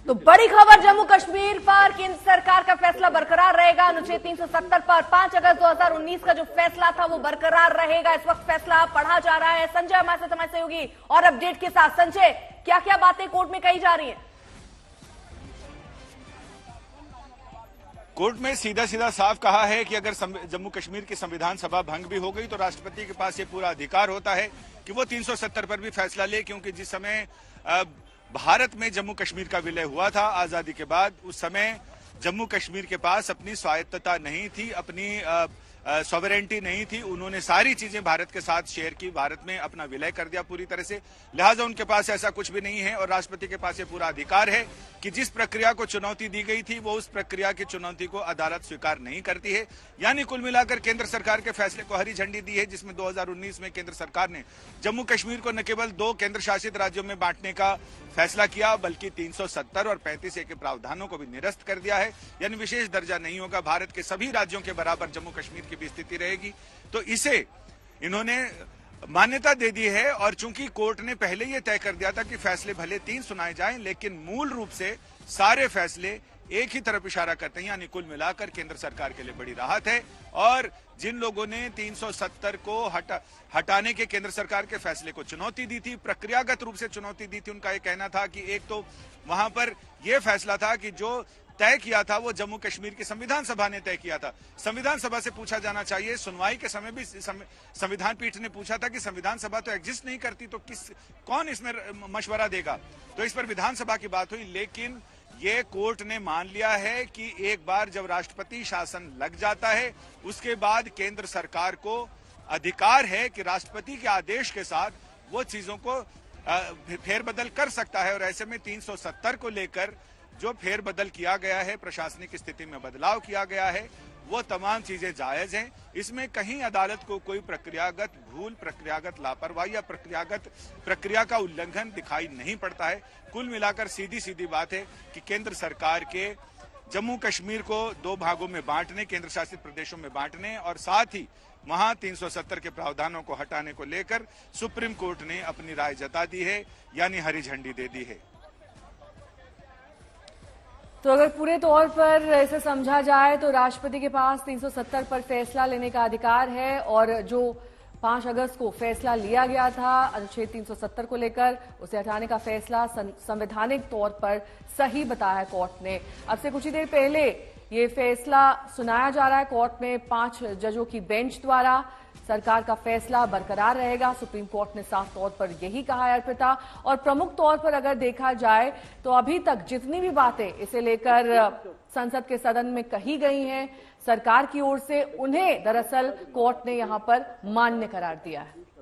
तो बड़ी खबर जम्मू कश्मीर पर केंद्र सरकार का फैसला बरकरार रहेगा। अनुच्छेद 370 पर 5 अगस्त 2019 का जो फैसला था वो बरकरार रहेगा। इस वक्त फैसला पढ़ा जा रहा है। संजय हमारे साथ हमारे सहयोगी और अपडेट के साथ। संजय, क्या क्या बातें कोर्ट में कही जा रही हैं? कोर्ट में सीधा सीधा साफ कहा है कि अगर जम्मू कश्मीर की संविधान सभा भंग भी हो गई तो राष्ट्रपति के पास ये पूरा अधिकार होता है कि वो 370 पर भी फैसला ले, क्योंकि जिस समय भारत में जम्मू कश्मीर का विलय हुआ था आजादी के बाद, उस समय जम्मू कश्मीर के पास अपनी स्वायत्तता नहीं थी, अपनी सॉवरेंटी नहीं थी। उन्होंने सारी चीजें भारत के साथ शेयर की, भारत में अपना विलय कर दिया पूरी तरह से। लिहाजा उनके पास ऐसा कुछ भी नहीं है और राष्ट्रपति के पास ये पूरा अधिकार है कि जिस प्रक्रिया को चुनौती दी गई थी वो उस प्रक्रिया की चुनौती को अदालत स्वीकार नहीं करती है। यानी कुल मिलाकर केंद्र सरकार के फैसले को हरी झंडी दी है, जिसमें 2019 में केंद्र सरकार ने जम्मू कश्मीर को न केवल 2 केंद्र शासित राज्यों में बांटने का फैसला किया, बल्कि 370 और 35A के प्रावधानों को भी निरस्त कर दिया है। यानी विशेष दर्जा नहीं होगा, भारत के सभी राज्यों के बराबर जम्मू कश्मीर की भी स्थिति रहेगी। तो इसे इन्होंने मान्यता दे दी है। और चूंकि कोर्ट ने पहले यह तय कर दिया था कि फैसले भले 3 सुनाए जाएं, लेकिन मूल रूप से सारे फैसले एक ही तरफ इशारा करते हैं। यानी कुल मिलाकर केंद्र सरकार के लिए बड़ी राहत है। और जिन लोगों ने 370 को हटाने के केंद्र सरकार के फैसले को चुनौती दी थी, प्रक्रियागत रूप से चुनौती दी थी, उनका यह कहना था कि एक तो वहां पर यह फैसला था कि जो तय किया था वो जम्मू कश्मीर की संविधान सभा ने तय किया था। संविधान सभा से पूछा जाना चाहिए। सुनवाई के समय भी संविधान पीठ ने पूछा था कि संविधान सभा तो एग्जिस्ट नहीं करती, तो कौन इसमें मशवरा देगा? तो इस पर विधानसभा की बात हुई, लेकिन ये कोर्ट ने मान लिया है कि एक बार जब राष्ट्रपति शासन लग जाता है, उसके बाद केंद्र सरकार को अधिकार है कि राष्ट्रपति के आदेश के साथ वो चीजों को फेरबदल कर सकता है। और ऐसे में 370 को लेकर जो फेरबदल किया गया है, प्रशासनिक स्थिति में बदलाव किया गया है, वो तमाम चीजें जायज हैं। इसमें कहीं अदालत को कोई प्रक्रियागत भूल, प्रक्रियागत लापरवाही या प्रक्रिया का उल्लंघन दिखाई नहीं पड़ता है। कुल मिलाकर सीधी सीधी बात है कि केंद्र सरकार के जम्मू कश्मीर को 2 भागों में बांटने, केंद्र शासित प्रदेशों में बांटने और साथ ही वहां 370 के प्रावधानों को हटाने को लेकर सुप्रीम कोर्ट ने अपनी राय जता दी है, यानी हरी झंडी दे दी है। तो अगर पूरे तौर पर इसे समझा जाए तो राष्ट्रपति के पास 370 पर फैसला लेने का अधिकार है और जो 5 अगस्त को फैसला लिया गया था अनुच्छेद 370 को लेकर, उसे हटाने का फैसला संवैधानिक तौर पर सही बताया कोर्ट ने। अब से कुछ ही देर पहले ये फैसला सुनाया जा रहा है कोर्ट में 5 जजों की बेंच द्वारा। सरकार का फैसला बरकरार रहेगा, सुप्रीम कोर्ट ने साफ तौर पर यही कहा है अर्पिता। और प्रमुख तौर पर अगर देखा जाए तो अभी तक जितनी भी बातें इसे लेकर संसद के सदन में कही गई हैं सरकार की ओर से, उन्हें दरअसल कोर्ट ने यहां पर मान्य करार दिया है।